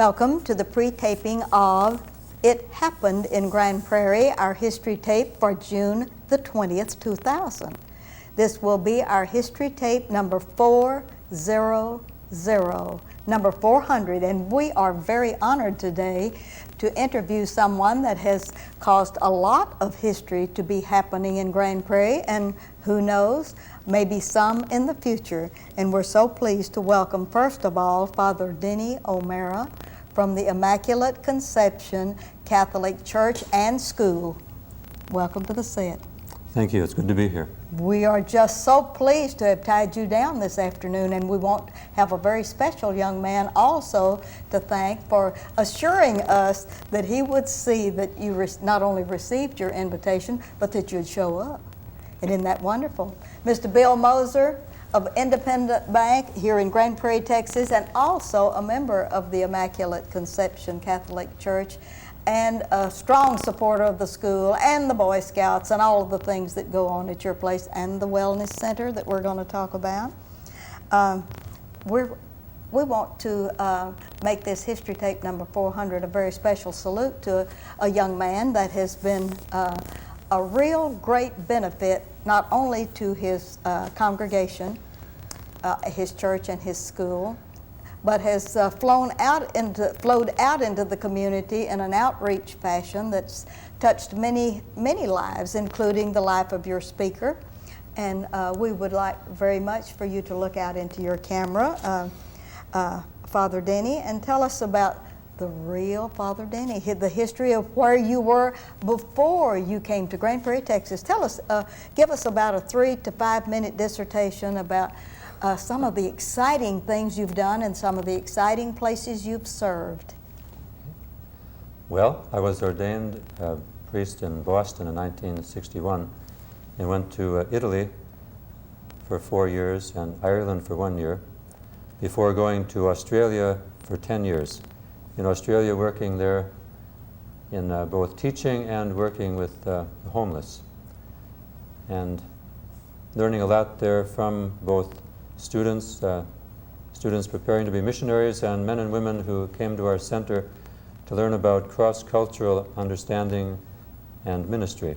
Welcome to the pre-taping of It Happened in Grand Prairie, our history tape for June the 20th, 2000. This will be our history tape number 400, number 400, and we are very honored today to interview someone that has caused a lot of history to be happening in Grand Prairie, and who knows, maybe some in the future. And we're so pleased to welcome, first of all, Father Denny O'Mara from the Immaculate Conception Catholic Church and School. Welcome to the set. Thank you. It's good to be here. We are just so pleased to have tied you down this afternoon, and we want to have a very special young man also to thank for assuring us that he would see that you not only received your invitation, but that you'd show up. And isn't that wonderful? Mr. Bill Moser of Independent Bank here in Grand Prairie, Texas, and also a member of the Immaculate Conception Catholic Church, and a strong supporter of the school and the Boy Scouts and all of the things that go on at your place, and the Wellness Center that we're going to talk about. We want to make this history tape number 400 a very special salute to a young man that has been a real great benefit not only to his congregation, his church and his school, but has flowed out into the community in an outreach fashion that's touched many, many lives, including the life of your speaker. And we would like very much for you to look out into your camera, Father Denny, and tell us about the real Father Denny, the history of where you were before you came to Grand Prairie, Texas. Tell us, give us about a 3 to 5 minute dissertation about some of the exciting things you've done and some of the exciting places you've served. Well, I was ordained priest in Boston in 1961 and went to Italy for 4 years and Ireland for 1 year before going to Australia for 10 years. In Australia, working there in both teaching and working with the homeless, and learning a lot there from both students preparing to be missionaries and men and women who came to our center to learn about cross-cultural understanding and ministry.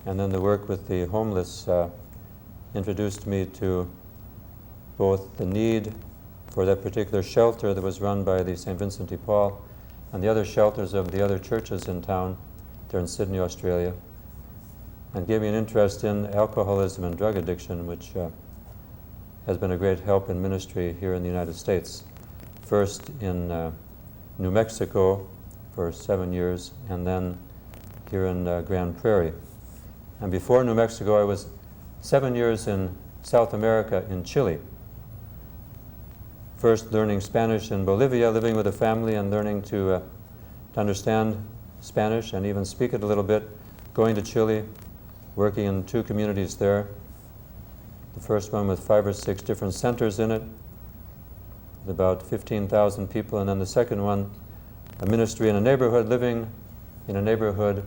And then the work with the homeless introduced me to both the need for that particular shelter that was run by the St. Vincent de Paul and the other shelters of the other churches in town there in Sydney, Australia, and gave me an interest in alcoholism and drug addiction, which has been a great help in ministry here in the United States. First in New Mexico for 7 years, and then here in Grand Prairie. And before New Mexico, I was 7 years in South America, in Chile. First learning Spanish in Bolivia, living with a family and learning to understand Spanish and even speak it a little bit, going to Chile, working in 2 communities there. The first one with 5 or 6 different centers in it, with about 15,000 people, and then the second one, a ministry in a neighborhood, living in a neighborhood,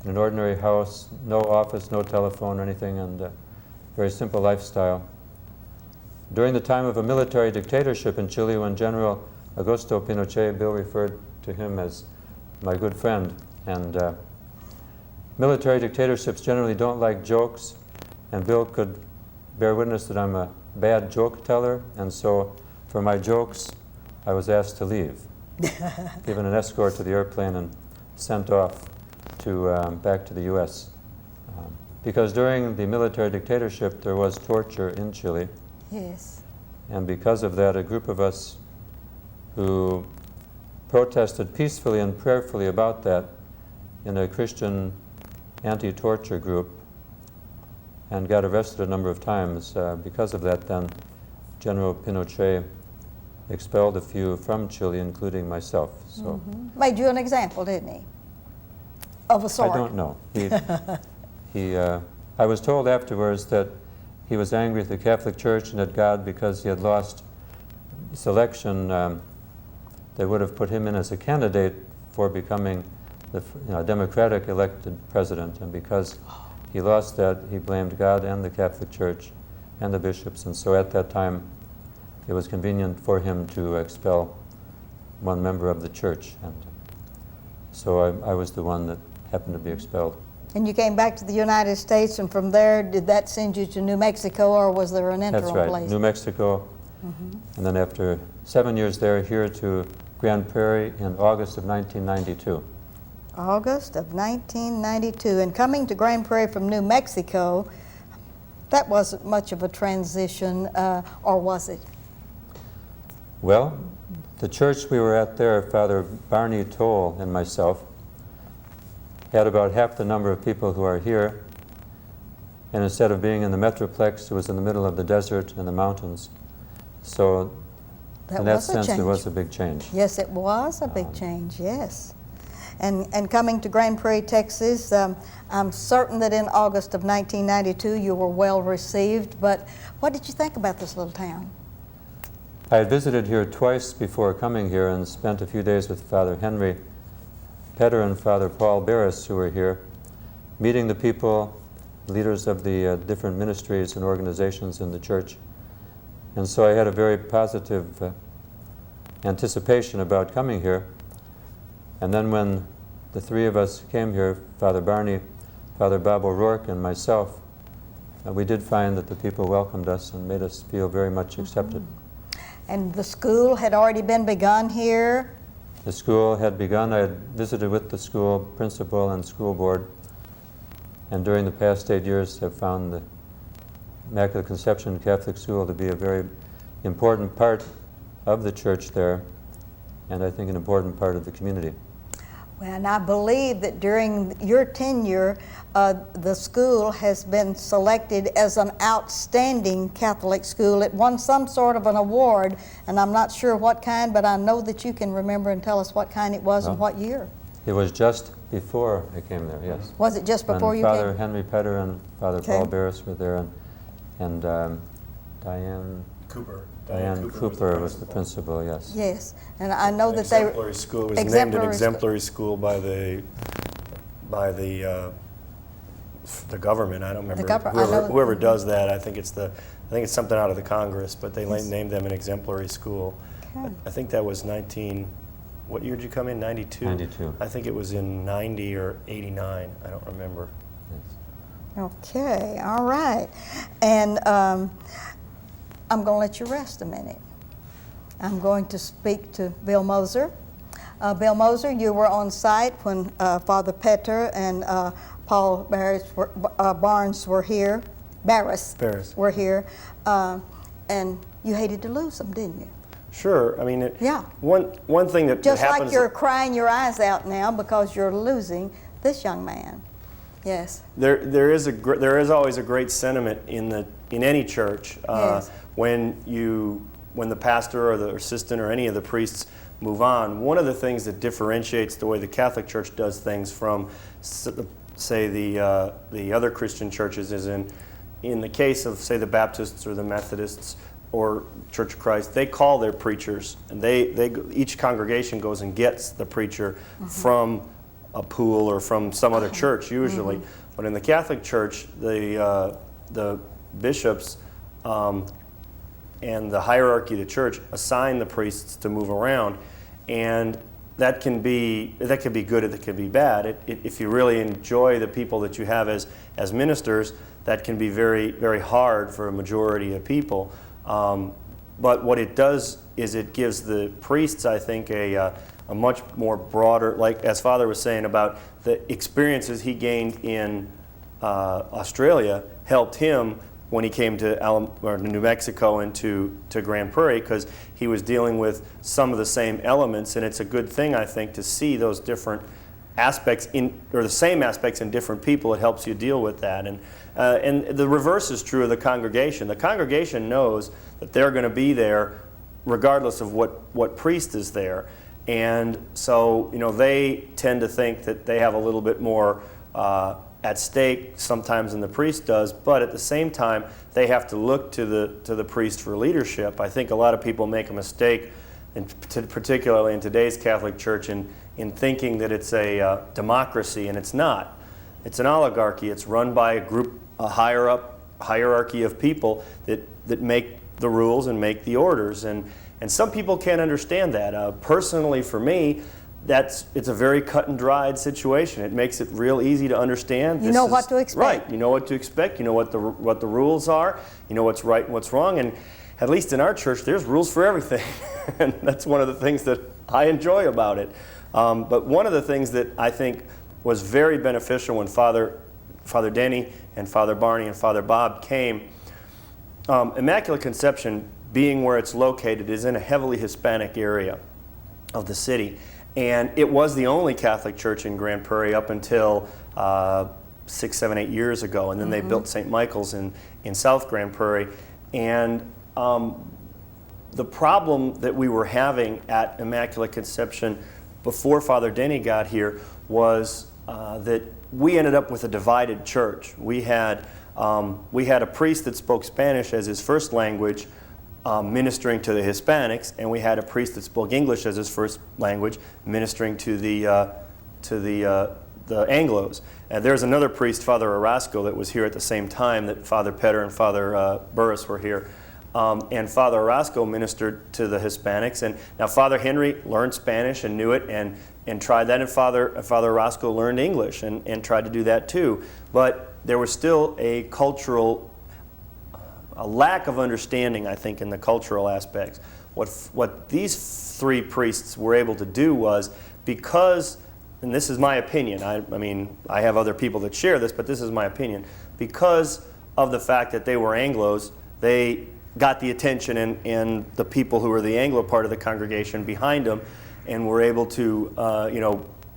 in an ordinary house, no office, no telephone or anything, and very simple lifestyle. During the time of a military dictatorship in Chile, when General Augusto Pinochet, Bill referred to him as my good friend, and military dictatorships generally don't like jokes, and Bill could bear witness that I'm a bad joke teller, and so for my jokes, I was asked to leave, given an escort to the airplane and sent off to back to the U.S. Because during the military dictatorship, there was torture in Chile. Yes. And because of that, a group of us who protested peacefully and prayerfully about that in a Christian anti-torture group and got arrested a number of times. Because of that, then General Pinochet expelled a few from Chile, including myself. So Made you an example, didn't he? Of a sort. I don't know. I was told afterwards that he was angry at the Catholic Church and at God because he had lost this election. They would have put him in as a candidate for becoming the Democratic elected president, and because he lost that, he blamed God and the Catholic Church and the bishops, and so at that time it was convenient for him to expel one member of the church. And so I was the one that happened to be expelled. And you came back to the United States, and from there, did that send you to New Mexico, or was there an interim That's right, place? New Mexico. And then after 7 years there, here to Grand Prairie in August of 1992. August of 1992. And coming to Grand Prairie from New Mexico, that wasn't much of a transition, or was it? Well, the church we were at there, Father Barney Toll and myself, had about half the number of people who are here. And instead of being in the Metroplex, it was in the middle of the desert and the mountains. So in that sense, it was a big change. Yes, it was a big change, yes. And coming to Grand Prairie, Texas, I'm certain that in August of 1992 you were well received, but what did you think about this little town? I had visited here twice before coming here and spent a few days with Father Henry Petter and Father Paul Barris, who were here, meeting the people, leaders of the different ministries and organizations in the church. And so I had a very positive anticipation about coming here. And then when the three of us came here, Father Barney, Father Bob O'Rourke, and myself, we did find that the people welcomed us and made us feel very much accepted. And the school had already been begun here? The school had begun. I had visited with the school principal and school board, and during the past 8 years have found the Immaculate Conception Catholic School to be a very important part of the church there, and I think an important part of the community. Well, and I believe that during your tenure, the school has been selected as an outstanding Catholic school. It won some sort of an award, and I'm not sure what kind, but I know that you can remember and tell us what kind it was and what year. It was just before I came there, yes. Was it just before you Father came? Henry Petter and Father Paul Barris were there, and Diane Cooper was the principal, yes. Yes, and I know that exemplary school. It was named an exemplary school by the government. I don't remember whoever does that. I think it's something out of the Congress, but they named them an exemplary school. Okay. I think that was what year did you come in? 92? 92. I think it was in 90 or 89. I don't remember. Yes. Okay, all right. And I'm going to let you rest a minute. I'm going to speak to Bill Moser. Bill Moser, you were on site when Father Petter and Paul Barnes were here. Barris were here. And you hated to lose them, didn't you? Sure. I mean, yeah. One thing that just happens, like you're crying your eyes out now because you're losing this young man. Yes. There is always a great sentiment in any church yes. when the pastor or the assistant or any of the priests move on. One of the things that differentiates the way the Catholic Church does things from, say, the other Christian churches is in the case of, say, the Baptists or the Methodists or Church of Christ, they call their preachers, and each congregation goes and gets the preacher from a pool or from some other church usually. But in the Catholic Church, the bishops and the hierarchy of the church assign the priests to move around, and that can be good or that can be bad. If you really enjoy the people that you have as ministers, that can be very, very hard for a majority of people. But what it does is it gives the priests, I think, a much more broader, like as Father was saying about the experiences he gained in Australia helped him when he came to New Mexico and to Grand Prairie, because he was dealing with some of the same elements, and it's a good thing, I think, to see those different aspects or the same aspects in different people. It helps you deal with that, and the reverse is true of the congregation. The congregation knows that they're going to be there regardless of what priest is there, and so they tend to think that they have a little bit more at stake sometimes than the priest does, but at the same time they have to look to the priest for leadership. I think a lot of people make a mistake, particularly in today's Catholic Church, in thinking that it's a democracy, and it's not. It's an oligarchy. It's run by a hierarchy of people that make the rules and make the orders, and And some people can't understand that. Personally, for me, it's a very cut and dried situation. It makes it real easy to understand. You know what to expect. Right. You know what to expect. You know what the rules are. You know what's right and what's wrong. And at least in our church, there's rules for everything. And that's one of the things that I enjoy about it. But one of the things that I think was very beneficial when Father Denny and Father Barney and Father Bob came, Immaculate Conception, being where it's located, is in a heavily Hispanic area of the city. And it was the only Catholic church in Grand Prairie up until 6, 7, 8 years ago. And then they built St. Michael's in South Grand Prairie. And the problem that we were having at Immaculate Conception before Father Denny got here was that we ended up with a divided church. We had a priest that spoke Spanish as his first language, ministering to the Hispanics, and we had a priest that spoke English as his first language, ministering to the Anglos. And there's another priest, Father Orozco, that was here at the same time that Father Petter and Father Burris were here. And Father Orozco ministered to the Hispanics. And now Father Henry learned Spanish and knew it and tried that, and Father Orozco learned English and tried to do that too. But there was still a lack of understanding, I think, in the cultural aspects. What these three priests were able to do was, because, and this is my opinion, I mean, I have other people that share this, but this is my opinion, because of the fact that they were Anglos, they got the attention and the people who were the Anglo part of the congregation behind them, and were able to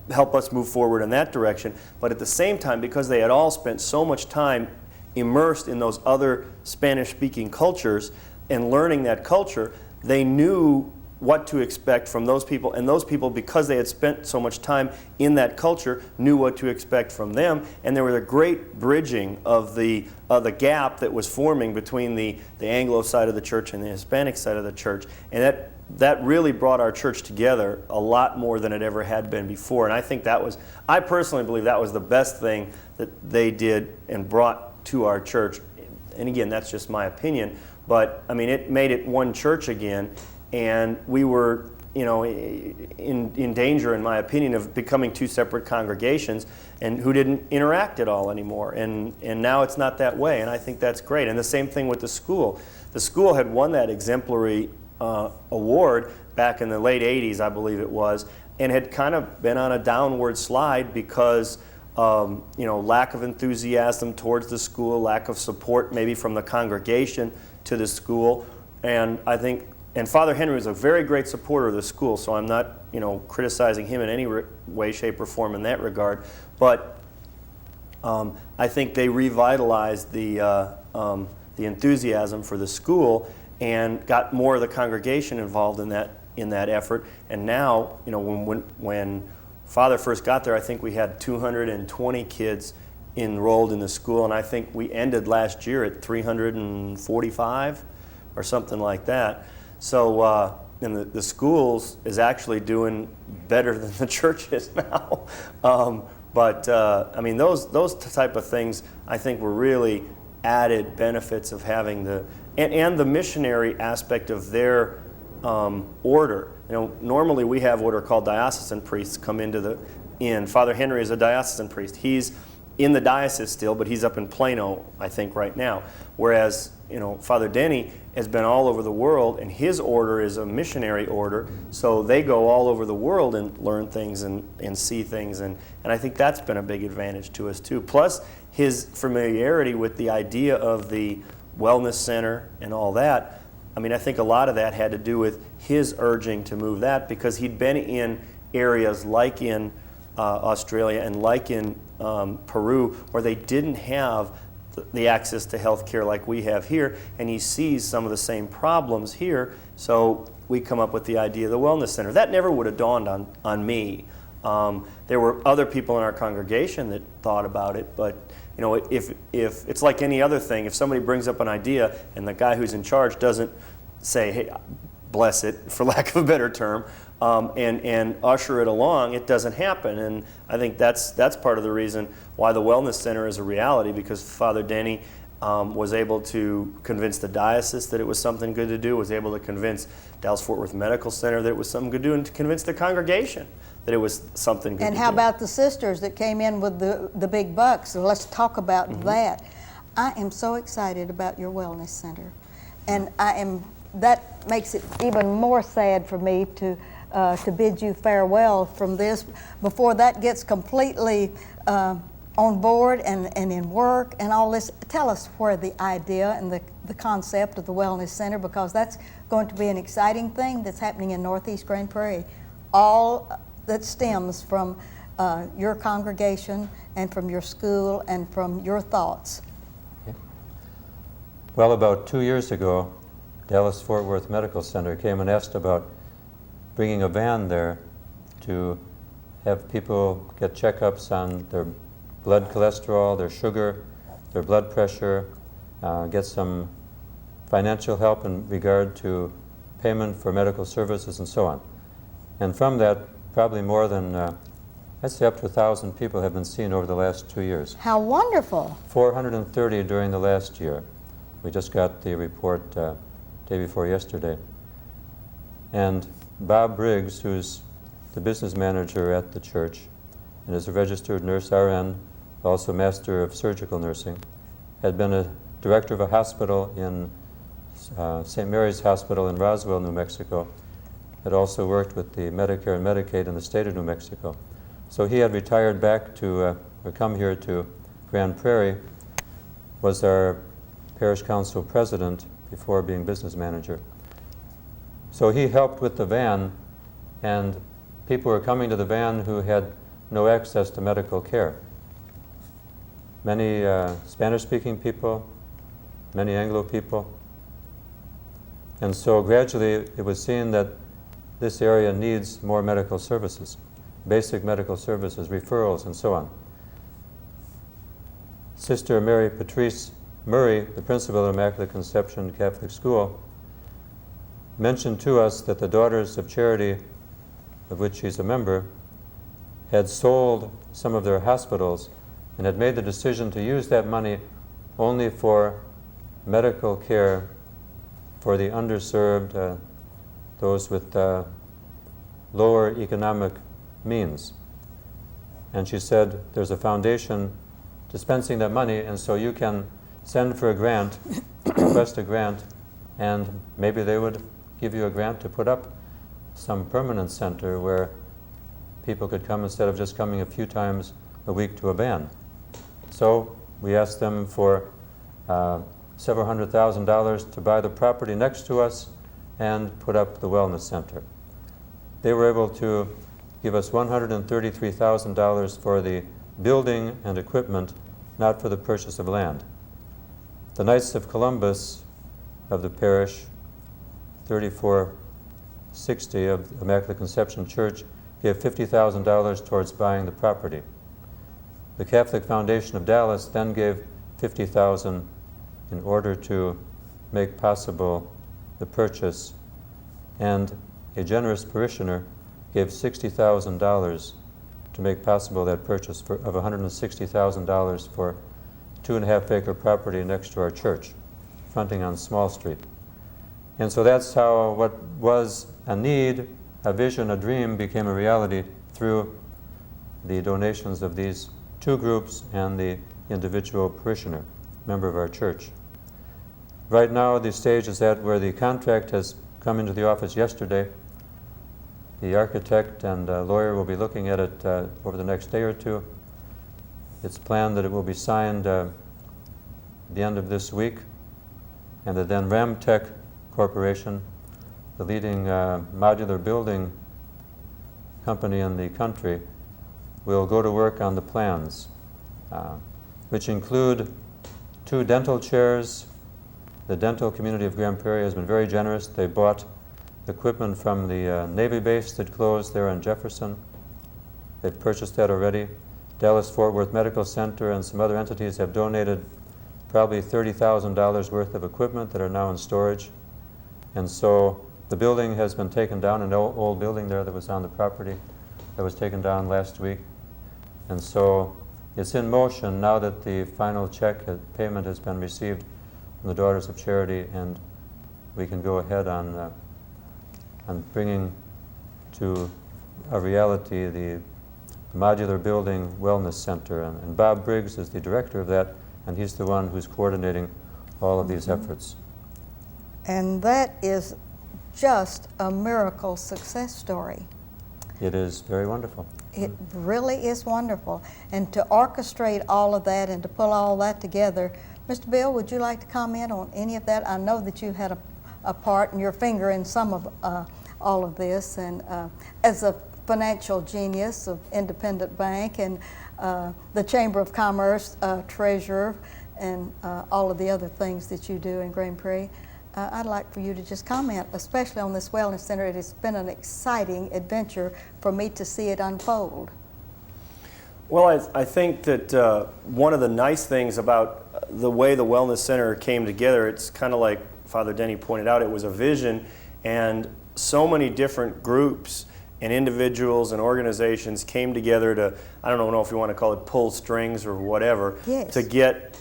help us move forward in that direction. But at the same time, because they had all spent so much time immersed in those other Spanish-speaking cultures and learning that culture, they knew what to expect from those people, and those people, because they had spent so much time in that culture, knew what to expect from them. And there was a great bridging of the gap that was forming between the Anglo side of the church and the Hispanic side of the church. And that really brought our church together a lot more than it ever had been before. And I think I personally believe that was the best thing that they did and brought to our church. And again, that's just my opinion, but I mean, it made it one church again, and we were, in danger, in my opinion, of becoming two separate congregations and who didn't interact at all anymore. And now it's not that way, and I think that's great. And the same thing with the school. The school had won that exemplary award back in the late 80s, I believe it was, and had kind of been on a downward slide because lack of enthusiasm towards the school, lack of support maybe from the congregation to the school. And I think, and Father Henry was a very great supporter of the school, so I'm not, criticizing him in any way, shape, or form in that regard. But I think they revitalized the enthusiasm for the school and got more of the congregation involved in that effort. And now, when Father first got there, I think we had 220 kids enrolled in the school, and I think we ended last year at 345 or something like that. So, and the schools is actually doing better than the church is now. I mean, those type of things, I think, were really added benefits of having and the missionary aspect of their order. Normally we have what are called diocesan priests come into the inn. Father Henry is a diocesan priest. He's in the diocese still, but he's up in Plano, I think, right now. Whereas, Father Denny has been all over the world, and his order is a missionary order, so they go all over the world and learn things and see things, and I think that's been a big advantage to us too. Plus, his familiarity with the idea of the wellness center and all that. I mean, I think a lot of that had to do with his urging to move that, because he'd been in areas like in Australia and like in Peru where they didn't have the access to health care like we have here, and he sees some of the same problems here, so we come up with the idea of the wellness center. That never would have dawned on me. There were other people in our congregation that thought about it, but if it's like any other thing, if somebody brings up an idea and the guy who's in charge doesn't say, hey, bless it, for lack of a better term, and usher it along, it doesn't happen. And I think that's part of the reason why the Wellness Center is a reality, because Father Denny was able to convince the diocese that it was something good to do, was able to convince Dallas-Fort Worth Medical Center that it was something good to do, and to convince the congregation that it was something good And to how do. about the sisters that came in with the big bucks? So let's talk about that. I am so excited about your wellness center, and that makes it even more sad for me to bid you farewell from this before that gets completely on board and in work and all this. Tell us where the idea and the concept of the wellness center, because that's going to be an exciting thing that's happening in Northeast Grand Prairie, all that stems from your congregation and from your school and from your thoughts. Well, about 2 years ago, Dallas-Fort Worth Medical Center came and asked about bringing a van there to have people get checkups on their blood cholesterol, their sugar, their blood pressure, get some financial help in regard to payment for medical services and so on. And from that, probably more than, I'd say up to 1,000 people have been seen over the last 2 years. How wonderful. 430 during the last year. We just got the report day before yesterday. And Bob Briggs, who's the business manager at the church and is a registered nurse RN, also master of surgical nursing, had been a director of a hospital in St. Mary's Hospital in Roswell, New Mexico, had also worked with the Medicare and Medicaid in the state of New Mexico. So he had retired back to, or come here to Grand Prairie, was our parish council president before being business manager. So he helped with the van, and people were coming to the van who had no access to medical care. Many Spanish-speaking people, many Anglo people. And so gradually it was seen that this area needs more medical services, basic medical services, referrals, and so on. Sister Mary Patrice Murray, the principal of Immaculate Conception Catholic School, mentioned to us that the Daughters of Charity, of which she's a member, had sold some of their hospitals and had made the decision to use that money only for medical care for the underserved, those with lower economic means. And she said, there's a foundation dispensing that money, and so you can send for a grant, request a grant, and maybe they would give you a grant to put up some permanent center where people could come instead of just coming a few times a week to a van. So we asked them for several $100,000 to buy the property next to us and put up the wellness center. They were able to give us $133,000 for the building and equipment, not for the purchase of land. The Knights of Columbus of the parish, 3460 of Immaculate Conception Church, gave $50,000 towards buying the property. The Catholic Foundation of Dallas then gave $50,000 in order to make possible the purchase, and a generous parishioner gave $60,000 to make possible that purchase of $160,000 for 2.5-acre property next to our church, fronting on Small Street. And so that's how what was a need, a vision, a dream became a reality through the donations of these two groups and the individual parishioner, member of our church. Right now, the stage is at where the contract has come into the office yesterday. The architect and lawyer will be looking at it over the next day or two. It's planned that it will be signed the end of this week, and that then Ramtech Corporation, the leading modular building company in the country, will go to work on the plans, which include 2 dental chairs. The dental community of Grand Prairie has been very generous. They bought equipment from the Navy base that closed there in Jefferson. They've purchased that already. Dallas-Fort Worth Medical Center and some other entities have donated probably $30,000 worth of equipment that are now in storage. And so the building has been taken down, an old building there that was on the property that was taken down last week. And so it's in motion now that the final payment has been received from the Daughters of Charity, and we can go ahead on bringing to a reality the Modular Building Wellness Center. And Bob Briggs is the director of that, and he's the one who's coordinating all of these efforts. And that is just a miracle success story. It is very wonderful. It really is wonderful. And to orchestrate all of that and to pull all that together, Mr. Bill, would you like to comment on any of that? I know that you had a part and your finger in some of all of this, and as a financial genius of Independent Bank and the Chamber of Commerce treasurer and all of the other things that you do in Grand Prairie, I'd like for you to just comment, especially on this Wellness Center. It has been an exciting adventure for me to see it unfold. Well, I think that one of the nice things about the way the Wellness Center came together, it's kind of like Father Denny pointed out, it was a vision, and so many different groups and individuals and organizations came together to, I don't know if you want to call it pull strings or whatever, Yes. to get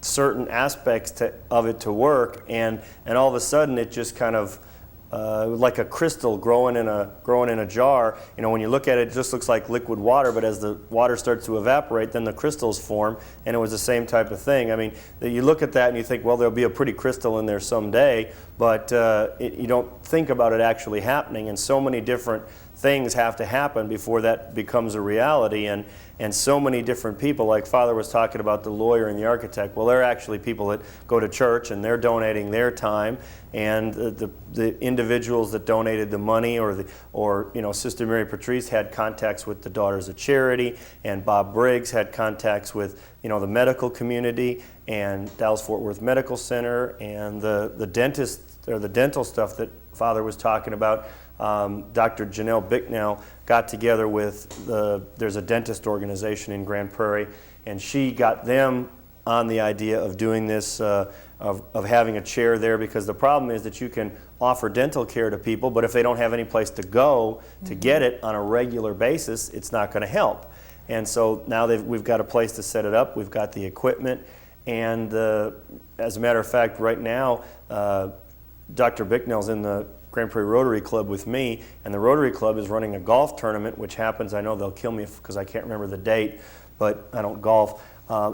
certain aspects of it to work, and all of a sudden it just kind of like a crystal growing in a jar. You know, when you look at it, it just looks like liquid water, but as the water starts to evaporate, then the crystals form, and it was the same type of thing. I mean, you look at that and you think, well, there'll be a pretty crystal in there someday, but you don't think about it actually happening, and so many different things have to happen before that becomes a reality, and so many different people, like Father was talking about the lawyer and the architect, well, they're actually people that go to church and they're donating their time, and the individuals that donated the money, or you know, Sister Mary Patrice had contacts with the Daughters of Charity, and Bob Briggs had contacts with, you know, the medical community and Dallas-Fort Worth Medical Center, and the dentist, or the dental stuff that Father was talking about. Dr. Janelle Bicknell got together with there's a dentist organization in Grand Prairie, and she got them on the idea of doing this, of having a chair there, because the problem is that you can offer dental care to people, but if they don't have any place to go to get it on a regular basis, it's not going to help. And so now we've got a place to set it up, we've got the equipment, and as a matter of fact, right now, Dr. Bicknell's in the Grand Prairie Rotary Club with me, and the Rotary Club is running a golf tournament, which happens, I know they'll kill me because I can't remember the date, but I don't golf.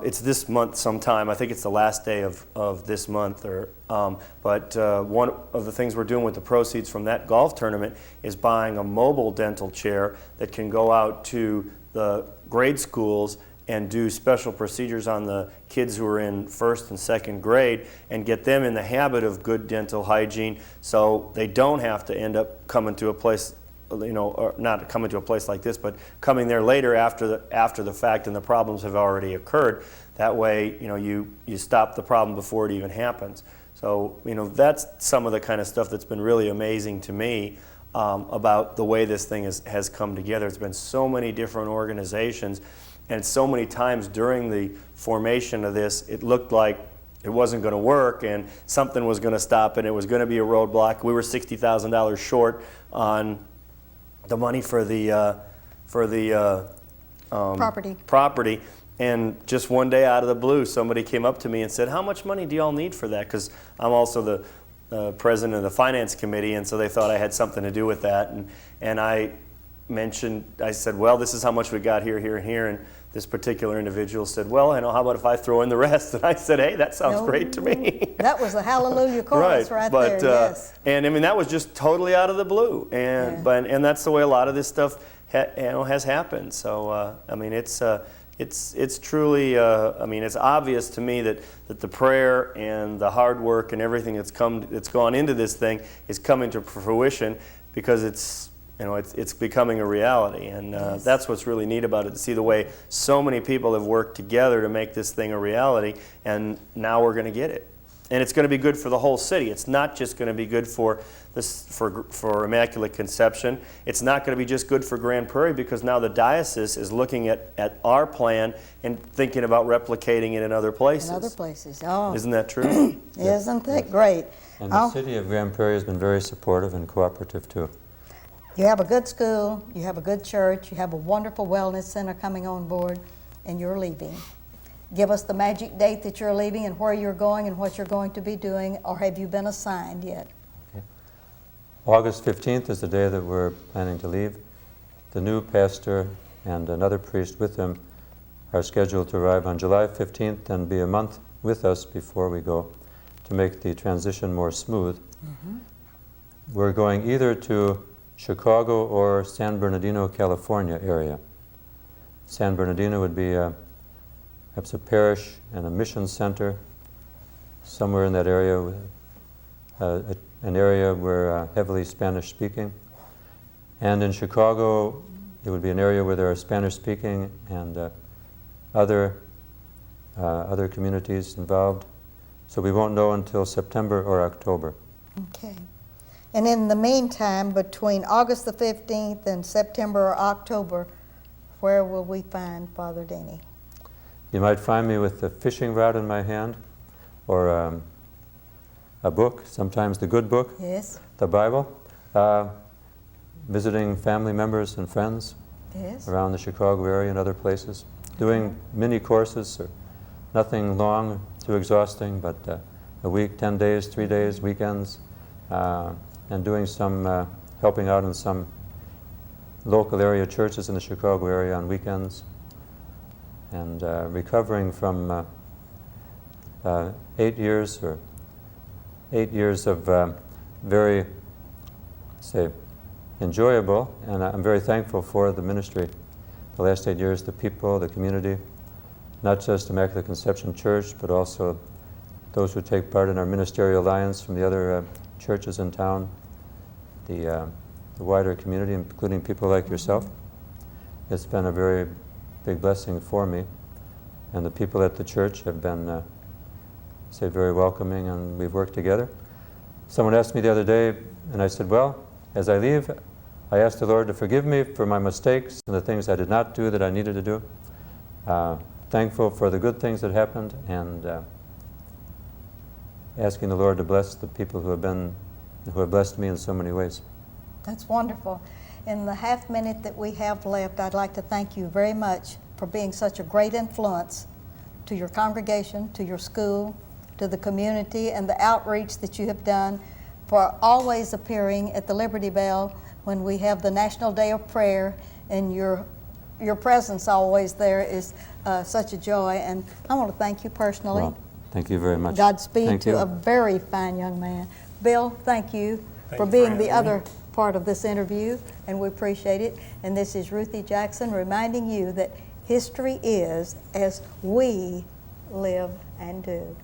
It's this month sometime. I think it's the last day of this month. But one of the things we're doing with the proceeds from that golf tournament is buying a mobile dental chair that can go out to the grade schools and do special procedures on the kids who are in first and second grade, and get them in the habit of good dental hygiene, so they don't have to end up coming to a place, you know, or not coming to a place like this, but coming there later after the fact and the problems have already occurred. That way, you know, you stop the problem before it even happens. So, you know, that's some of the kind of stuff that's been really amazing to me about the way this thing has come together. It's been so many different organizations. And so many times during the formation of this, it looked like it wasn't going to work, and something was going to stop, and it was going to be a roadblock. We were $60,000 short on the money for the property, and just one day out of the blue, somebody came up to me and said, "How much money do y'all need for that?" Because I'm also the president of the finance committee, and so they thought I had something to do with that, and I said, well, this is how much we got here, here, and here, and this particular individual said, well, how about if I throw in the rest? And I said, hey, that sounds great to me. That was a hallelujah chorus right but, there, yes. And I mean, that was just totally out of the blue, and that's the way a lot of this stuff has happened. So I mean, it's truly, I mean, it's obvious to me that the prayer and the hard work and everything that's gone into this thing is coming to fruition, because it's becoming a reality, and that's what's really neat about it, to see the way so many people have worked together to make this thing a reality, and now we're going to get it. And it's going to be good for the whole city. It's not just going to be good for Immaculate Conception. It's not going to be just good for Grand Prairie, because now the diocese is looking at our plan and thinking about replicating it in other places. In other places, oh. Isn't that true? Isn't that great? And the city of Grand Prairie has been very supportive and cooperative too. You have a good school, you have a good church, you have a wonderful wellness center coming on board, and you're leaving. Give us the magic date that you're leaving and where you're going and what you're going to be doing, or have you been assigned yet? Okay. August 15th is the day that we're planning to leave. The new pastor and another priest with him are scheduled to arrive on July 15th and be a month with us before we go to make the transition more smooth. Mm-hmm. We're going either to Chicago or San Bernardino, California area. San Bernardino would be perhaps a parish and a mission center somewhere in that area, an area where heavily Spanish speaking. And in Chicago, it would be an area where there are Spanish speaking and other communities involved. So we won't know until September or October. Okay. And in the meantime, between August the 15th and September or October, where will we find Father Denny? You might find me with a fishing rod in my hand, or a book, sometimes the good book, Yes. the Bible, visiting family members and friends Yes. around the Chicago area and other places, doing mini courses, or nothing long, too exhausting, but a week, 10 days, 3 days, weekends, and doing some, helping out in some local area churches in the Chicago area on weekends, and recovering from 8 years of very, say, enjoyable, and I'm very thankful for the ministry. The last 8 years, the people, the community, not just Immaculate Conception Church, but also those who take part in our ministerial alliance from the other churches in town, the wider community, including people like yourself. It's been a very big blessing for me, and the people at the church have been, say, very welcoming, and we've worked together. Someone asked me the other day, and I said, well, as I leave, I asked the Lord to forgive me for my mistakes and the things I did not do that I needed to do. Thankful for the good things that happened, and asking the Lord to bless the people who have blessed me in so many ways. That's wonderful. In the half minute that we have left, I'd like to thank you very much for being such a great influence to your congregation, to your school, to the community, and the outreach that you have done, for always appearing at the Liberty Bell when we have the National Day of Prayer, and your presence always there is such a joy, and I want to thank you personally. Well, thank you very much. Godspeed Thank to you. a very fine young man. Bill, thank you Thank for you being for the having me. other part of this interview, and we appreciate it. And this is Ruthie Jackson reminding you that history is as we live and do.